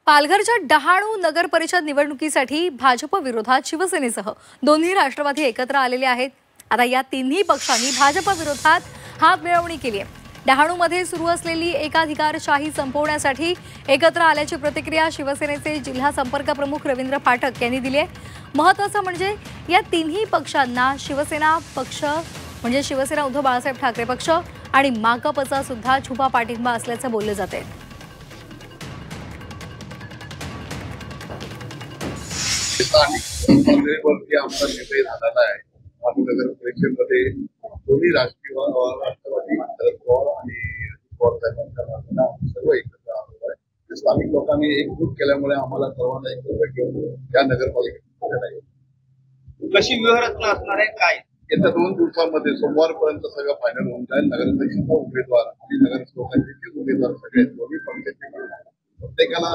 पालघरच्या डहाणू नगर परिषद निवडणुकीसाठी भाजप विरोधात शिवसेनेसह दोन्ही राष्ट्रवादी एकत्र आलेले आहेत। आता या तिन्ही पक्षांनी भाजप विरोधात हातमिळवणी केली आहे। डहाणूमध्ये सुरू असलेली एकाधिकारशाही संपवण्यासाठी एकत्र आल्याची प्रतिक्रिया शिवसेनेचे जिल्हा संपर्क प्रमुख रवींद्र फाटक यांनी दिली आहे। महत्त्वाचं म्हणजे या तिन्ही पक्षांना शिवसेना पक्ष म्हणजे शिवसेना उद्धव बाळासाहेब ठाकरे पक्ष आणि माकपचा सुद्धा छुपा पाठिंबा असल्याचं बोलले जाते। आमचा निर्णय झालेला आहे। नगर परिषदेमध्ये दोन्ही राष्ट्रवादी शरद पवार आणि पवार साहेबांना सर्व एकत्र आलो आहे। स्थानिक लोकांनी एकजूट केल्यामुळे आम्हाला सर्वांना एकत्र घेऊन त्या नगरपालिकेत कशी व्यूहरचना असणार आहे काय येत्या 2 दिवसांमध्ये सोमवारपर्यंत सगळं फायनल होऊन जाईल। नगराध्यक्षाचा उमेदवार आणि नगरसेवकांचे उमेदवार सगळे दोन्ही पक्षाचे प्रत्येकाला